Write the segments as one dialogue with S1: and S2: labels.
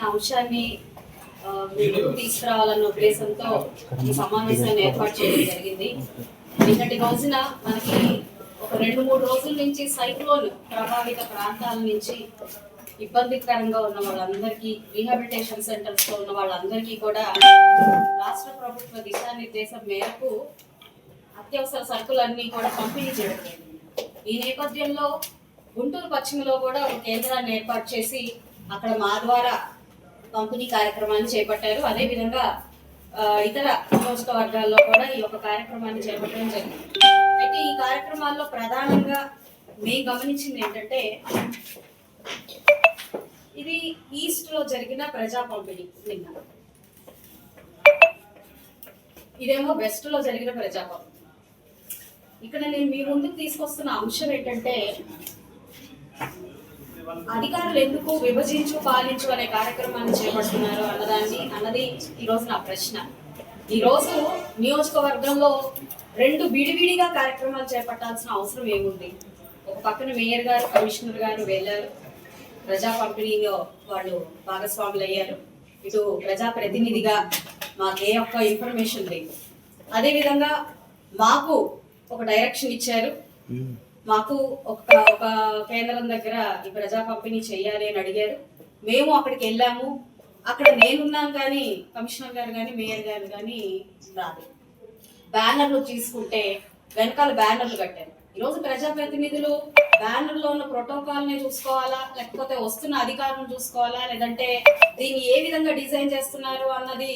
S1: అంశాన్ని తీసుకురావాలన్న ఉద్దేశంతో ఈ సమావేశాన్ని ఏర్పాటు చేయడం జరిగింది. నిన్నటి రోజున మనకి ఒక 2-3 రోజుల నుంచి సైక్లోన్ ప్రభావిత ప్రాంతాల నుంచి ఇబ్బందికరంగా ఉన్న వాళ్ళందరికీ, రీహాబిలిటేషన్ సెంటర్స్ లో ఉన్న వాళ్ళందరికీ కూడా రాష్ట్ర ప్రభుత్వ దిశానిర్దేశం మేరకు అత్యవసర సరుకులన్నీ కూడా పంపిణీ చేయడం జరిగింది. ఈ నేపథ్యంలో గుంటూరు పశ్చిమలో కూడా ఒక కేంద్రాన్ని ఏర్పాటు చేసి అక్కడ మా ద్వారా పంపిణీ కార్యక్రమాన్ని చేపట్టారు. అదేవిధంగా ఇతర నియోజకవర్గాల్లో కూడా ఈ యొక్క కార్యక్రమాన్ని చేపట్టడం జరిగింది. అయితే ఈ కార్యక్రమాల్లో ప్రధానంగా మేము గమనించింది ఏంటంటే, ఇది ఈస్ట్ లో జరిగిన ప్రజా పంపిణీ, నిన్న ఇదేమో వెస్ట్ లో జరిగిన ప్రజా పంపిణీ. ఇక్కడ నేను మీ ముందుకు తీసుకొస్తున్న అంశం ఏంటంటే, అధికారులు ఎందుకు విభజించు పాలించు అనే కార్యక్రమాన్ని చేపడుతున్నారు అన్నది ఈ రోజు నా ప్రశ్న. ఈ రోజు నియోజకవర్గంలో 2 విడివిడిగా కార్యక్రమాలు చేపట్టాల్సిన అవసరం ఏముంది? ఒక పక్కన మేయర్ గారు, కమిషనర్ గారు వెళ్ళారు, ప్రజా పంపిణీలో వాళ్ళు భాగస్వాములు అయ్యారు. ఇటు ప్రజా ప్రతినిధిగా మాకు ఏ ఒక్క ఇన్ఫర్మేషన్ లేదు. అదేవిధంగా మాకు ఒక డైరెక్షన్ ఇచ్చారు. మాకు ఒక కేంద్రం దగ్గర ఈ ప్రజా పంపిణీ చేయాలి అని అడిగారు. మేము అక్కడికి వెళ్ళాము. అక్కడ నేనున్నాను కానీ కమిషనర్ గారు కానీ మేయర్ గారు కానీ రాదు. బ్యానర్లు తీసుకుంటే వెనకాల బ్యానర్లు కట్టారు. ఈరోజు ప్రజాప్రతినిధులు బ్యానర్లో ఉన్న ప్రోటోకాల్ని చూసుకోవాలా, లేకపోతే వస్తున్న అధికారులను చూసుకోవాలా, లేదంటే దీన్ని ఏ విధంగా డిజైన్ చేస్తున్నారు అన్నది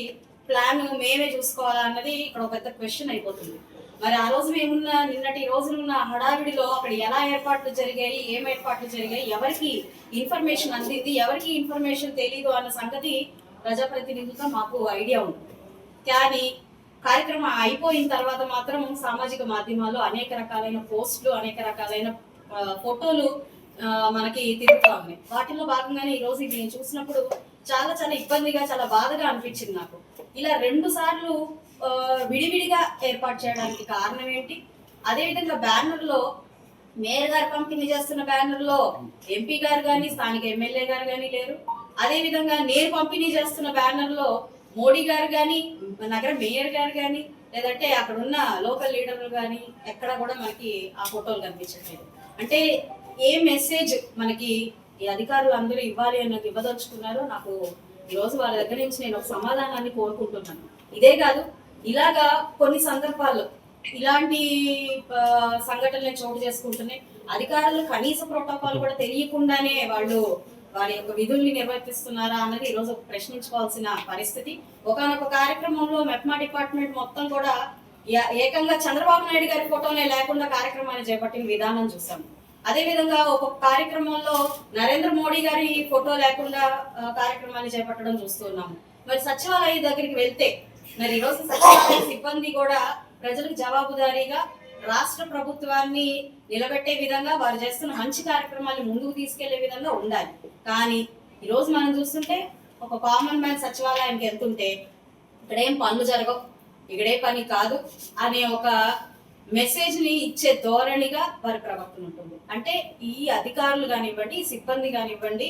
S1: ప్లాన్ మేమే చూసుకోవాలా అన్నది ఇక్కడ ఒక పెద్ద క్వశ్చన్ అయిపోతుంది. మరి ఆ రోజు మేమున్న నిన్నటి రోజునున్న హడావిడిలో అక్కడ ఎలా ఏర్పాట్లు జరిగాయి, ఏం ఏర్పాట్లు జరిగాయి, ఎవరికి ఇన్ఫర్మేషన్ అందింది, ఎవరికి ఇన్ఫర్మేషన్ తెలీదు అన్న సంగతి ప్రజాప్రతినిధులతో మాకు ఐడియా ఉంది. కానీ కార్యక్రమం అయిపోయిన తర్వాత మాత్రం సామాజిక మాధ్యమాల్లో అనేక రకాలైన పోస్టులు, అనేక రకాలైన ఫోటోలు మనకి తిరుగుతూ ఉన్నాయి. వాటిల్లో భాగంగానే ఈ రోజు నేను చూసినప్పుడు చాలా చాలా ఇబ్బందిగా, చాలా బాధగా అనిపించింది నాకు. ఇలా 2 సార్లు విడివిడిగా ఏర్పాటు చేయడానికి కారణం ఏంటి? అదేవిధంగా బ్యానర్లో మేయర్ గారు పంపిణీ చేస్తున్న బ్యానర్లో ఎంపీ గారు కానీ, స్థానిక ఎమ్మెల్యే గారు కానీ లేరు. అదేవిధంగా నేను పంపిణీ చేస్తున్న బ్యానర్లో మోడీ గారు కానీ, నగర మేయర్ గారు కానీ, లేదంటే అక్కడ ఉన్న లోకల్ లీడర్లు కానీ ఎక్కడ కూడా మనకి ఆ ఫోటోలు కనిపించట్లేదు. అంటే ఏ మెసేజ్ మనకి ఈ అధికారులు అందరూ ఇవ్వాలి అన్నది ఇవ్వదలుచుకున్నారో నాకు ఈరోజు వాళ్ళ దగ్గర నుంచి నేను ఒక సమాధానాన్ని కోరుకుంటున్నాను. ఇదే కాదు, ఇలాగా కొన్ని సందర్భాల్లో ఇలాంటి సంఘటనలు చోటు చేసుకుంటున్నాయి. అధికారులు కనీస ప్రోటోకాల్ కూడా తెలియకుండానే వాళ్ళు వారి యొక్క విధుల్ని నిర్వర్తిస్తున్నారా అన్నది ఈరోజు ప్రశ్నించుకోవాల్సిన పరిస్థితి. ఒకనొక కార్యక్రమంలో మెప్మా డిపార్ట్మెంట్ మొత్తం కూడా ఏకంగా చంద్రబాబు నాయుడు గారి ఫోటోనే లేకుండా కార్యక్రమాన్ని చేపట్టిన విధానం చూసాం. అదేవిధంగా ఒక్కొక్క కార్యక్రమంలో నరేంద్ర మోడీ గారి ఫోటో లేకుండా కార్యక్రమాన్ని చేపట్టడం చూస్తున్నాము. మరి సచివాలయం దగ్గరికి వెళ్తే మరి ఈరోజు సచివాలయ సిబ్బంది కూడా ప్రజలకు జవాబుదారీగా రాష్ట్ర ప్రభుత్వాన్ని నిలబెట్టే విధంగా వారు చేస్తున్న మంచి కార్యక్రమాన్ని ముందుకు తీసుకెళ్లే విధంగా ఉండాలి. కానీ ఈరోజు మనం చూస్తుంటే ఒక కామన్ మ్యాన్ సచివాలయానికి వెళ్తుంటే ఇక్కడేం పనులు జరగవు, ఇక్కడే పని కాదు అనే ఒక మెసేజ్ ని ఇచ్చే ధోరణిగా వారి ప్రవర్తన ఉంటుంది. అంటే ఈ అధికారులు కానివ్వండి, సిబ్బంది కానివ్వండి,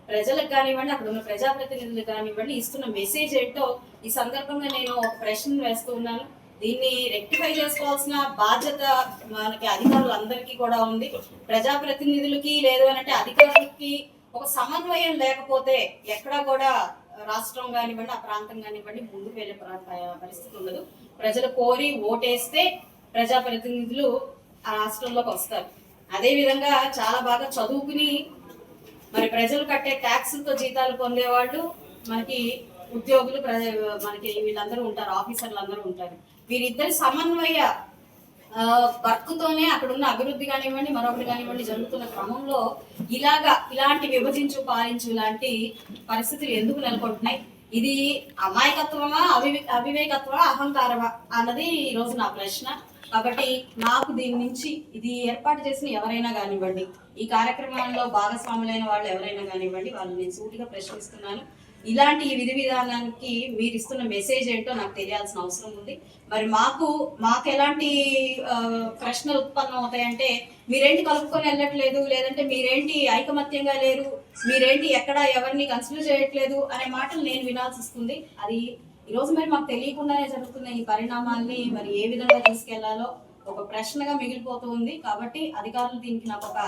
S1: ప్రజలకు కానివ్వండి, అక్కడ ఉన్న ప్రజాప్రతినిధులు కానివ్వండి, ఇస్తున్న మెసేజ్ ఏంటో ఈ సందర్భంగా నేను ఒక ప్రశ్న వేస్తూ ఉన్నాను. దీన్ని రెక్టిఫై చేసుకోవాల్సిన బాధ్యత మనకి అధికారులందరికీ కూడా ఉంది. ప్రజాప్రతినిధులకి లేదు అంటే అధికారులకి ఒక సమన్వయం లేకపోతే ఎక్కడా కూడా రాష్ట్రం కానివ్వండి, ఆ ప్రాంతం కానివ్వండి ముందుకు వెళ్ళే పరిస్థితి ఉండదు. ప్రజలు కోరి ఓటేస్తే ప్రజాప్రతినిధులు ఆ రాష్ట్రంలోకి వస్తారు. అదే విధంగా చాలా బాగా చదువుకుని మరి ప్రజలు కట్టే ట్యాక్సులతో జీతాలు పొందేవాళ్ళు మనకి ఉద్యోగులు, మనకి వీళ్ళందరూ ఉంటారు, ఆఫీసర్లు అందరూ ఉంటారు. వీరిద్దరి సమన్వయ వర్క్తోనే అక్కడ ఉన్న అభివృద్ధి కానివ్వండి, మరొకటి కానివ్వండి జరుగుతున్న క్రమంలో ఇలాంటి విభజించు పాలించు లాంటి పరిస్థితులు ఎందుకు నెలకొంటున్నాయి? ఇది అమాయకత్వమా, అవివేకత్వమా, అహంకారమా అన్నది ఈరోజు నా ప్రశ్న. కాబట్టి నాకు దీని నుంచి ఇది ఏర్పాటు చేసిన ఎవరైనా కానివ్వండి, ఈ కార్యక్రమంలో భాగస్వాములైన వాళ్ళు ఎవరైనా కానివ్వండి, వాళ్ళు నేను సూటిగా ప్రశ్నిస్తున్నాను. ఇలాంటి ఈ విధి విధానానికి మీరు ఇస్తున్న మెసేజ్ ఏంటో నాకు తెలియాల్సిన అవసరం ఉంది. మరి మాకు ఎలాంటి ప్రశ్నలు ఉత్పన్నం అవుతాయంటే, మీరేంటి కలుపుకొని వెళ్ళట్లేదు, లేదంటే మీరేంటి ఐకమత్యంగా లేరు, మీరేంటి ఎక్కడ ఎవరిని కన్సిడర్ చేయట్లేదు అనే మాటలు నేను వినాల్సి వస్తుంది. అది ఈరోజు మరి మాకు తెలియకుండానే జరుగుతున్న ఈ పరిణామాల్ని మరి ఏ విధంగా తీసుకెళ్లాలో ఒక ప్రశ్నగా మిగిలిపోతుంది. కాబట్టి అధికారులు దీనికి నాకు ఒక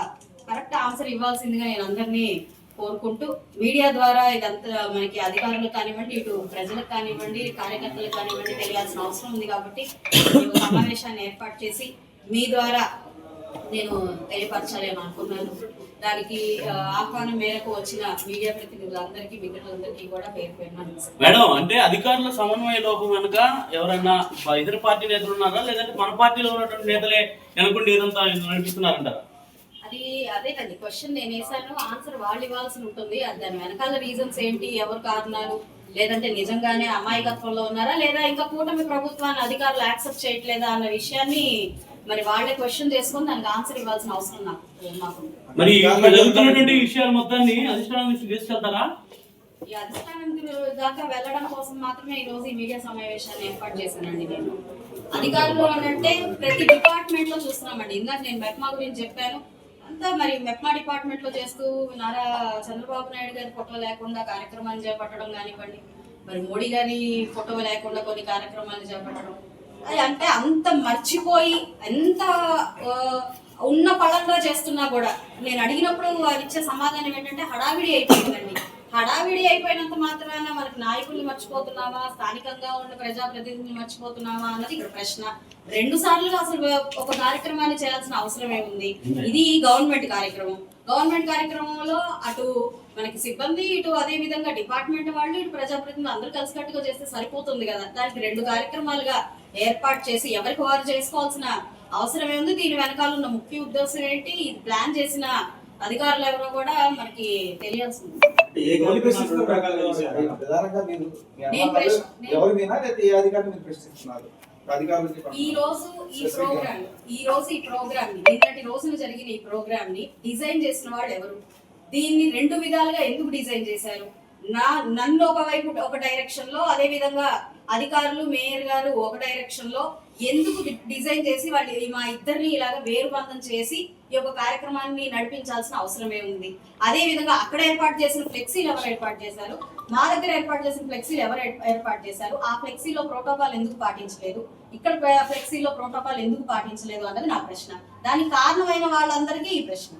S1: కరెక్ట్ ఆన్సర్ ఇవ్వాల్సిందిగా నేను అందరినీ కోరుకుంటూ, మీడియా ద్వారా ఇదంతా మనకి అధికారులకు కానివ్వండి, ఇటు ప్రజలకు కానివ్వండి, కార్యకర్తలకు కానివ్వండి తెలియాల్సిన అవసరం ఉంది. కాబట్టి సమావేశాన్ని ఏర్పాటు చేసి మీ ద్వారా నేను తెలియపరచాలి అని అనుకున్నాను. దానికి ఆహ్వానం మేరకు వచ్చిన మీడియా ప్రతినిధులందరికీ, మిత్రులందరికీ కూడా పేరు
S2: మేడం, అంటే అధికారుల సమన్వయ లోపం కనుక ఎవరన్నా ఇతర పార్టీ నేతలు ఉన్నారా, లేదంటే మన పార్టీలో ఉన్నటువంటి నేతలే వెనుకుండి ఇదంతా నడిపిస్తున్నారంటారా?
S1: అది అదేనండి క్వశ్చన్ నేను వేసాను, ఆన్సర్ వాళ్ళు ఇవ్వాల్సి ఉంటుంది. దాని వెనకాల రీజన్స్ ఏంటి, ఎవరు కారణాలు, లేదంటే నిజంగానే అమాయకత్వంలో ఉన్నారా, లేదా ఇంకా కూటమి ప్రభుత్వాన్ని అధికారులు యాక్సెప్ట్ చేయట్లేదా అన్న విషయాన్ని మరి వాళ్ళే క్వశ్చన్ చేసుకొని దానికి ఆన్సర్ ఇవ్వాల్సిన అవసరం నాకు.
S2: మరి జరుగుతున్నటువంటి విషయాలు మొత్తాన్ని అధిష్టానం నుంచి తీసుకెళ్తారా?
S1: ఈ అధిష్టానం దాకా వెళ్ళడం కోసం మాత్రమే ఈ రోజు ఈ మీడియా సమావేశాన్ని ఏర్పాటు చేశానండి. నేను అధికారులు అంటే ప్రతి డిపార్ట్మెంట్ లో చూస్తున్నామండి. ఇందాక నేను మెప్మా గురించి చెప్పాను. అంతా మరి మెప్మా డిపార్ట్మెంట్ లో చేస్తూ నారా చంద్రబాబు నాయుడు గారి ఫోటో లేకుండా కార్యక్రమాన్ని చేపట్టడం కానివ్వండి, మరి మోడీ గారి ఫోటో లేకుండా కొన్ని కార్యక్రమాలు చేపట్టడం, అది అంటే అంత మర్చిపోయి ఎంత ఉన్న పళంగా చేస్తున్నా కూడా నేను అడిగినప్పుడు వారు ఇచ్చే సమాధానం ఏంటంటే హడావిడి అయిపోయిందండి. హడావిడి అయిపోయినంత మాత్రాన మనకి నాయకుల్ని మర్చిపోతున్నామా, స్థానికంగా ఉన్న ప్రజాప్రతినిధుల్ని మర్చిపోతున్నామా అన్నది ఇక్కడ ప్రశ్న. 2 సార్లు అసలు ఒక కార్యక్రమాన్ని చేయాల్సిన అవసరం ఏముంది? ఇది గవర్నమెంట్ కార్యక్రమం. గవర్నమెంట్ కార్యక్రమంలో అటు మనకి సిబ్బంది, ఇటు అదే విధంగా డిపార్ట్మెంట్ వాళ్ళు, ఇటు ప్రజాప్రతినిధులు అందరూ కలిసికట్టుగా చేస్తే సరిపోతుంది కదా. దానికి 2 కార్యక్రమాలుగా ఏర్పాటు చేసి ఎవరికి వారు చేసుకోవాల్సిన అవసరం ఏముంది? దీని వెనకాల ఉన్న ముఖ్య ఉద్దేశం ఏంటి? ప్లాన్ చేసిన అధికారులు ఎవరో కూడా మనకి తెలియాల్సింది. ఈ రోజు ఈ ప్రోగ్రామ్ నిన్నటి రోజున జరిగిన ఈ ప్రోగ్రామ్ ని డిజైన్ చేసిన వాళ్ళు ఎవరు? దీన్ని 2 విధాలుగా ఎందుకు డిజైన్ చేశారు? నన్ను ఒకవైపు ఒక డైరెక్షన్ లో, అదే విధంగా అధికారులు, మేయర్ గారు ఒక డైరెక్షన్ లో ఎందుకు డిజైన్ చేసి వాళ్ళు మా ఇద్దరిని ఇలాగ వేరుబంధం చేసి ఈ యొక్క కార్యక్రమాన్ని నడిపించాల్సిన అవసరమే ఉంది? అదే విధంగా అక్కడ ఏర్పాటు చేసిన ఫ్లెక్సీలు ఎవరు ఏర్పాటు చేశారు? మా దగ్గర ఏర్పాటు చేసిన ఫ్లెక్సీలు ఎవరు ఏర్పాటు చేశారు? ఆ ఫ్లెక్సీలో ప్రోటోకాల్ ఎందుకు పాటించలేదు? ఇక్కడ ఫ్లెక్సీలో ప్రోటోకాల్ ఎందుకు పాటించలేదు అన్నది నా ప్రశ్న. దానికి కారణమైన వాళ్ళందరికీ ఈ ప్రశ్న.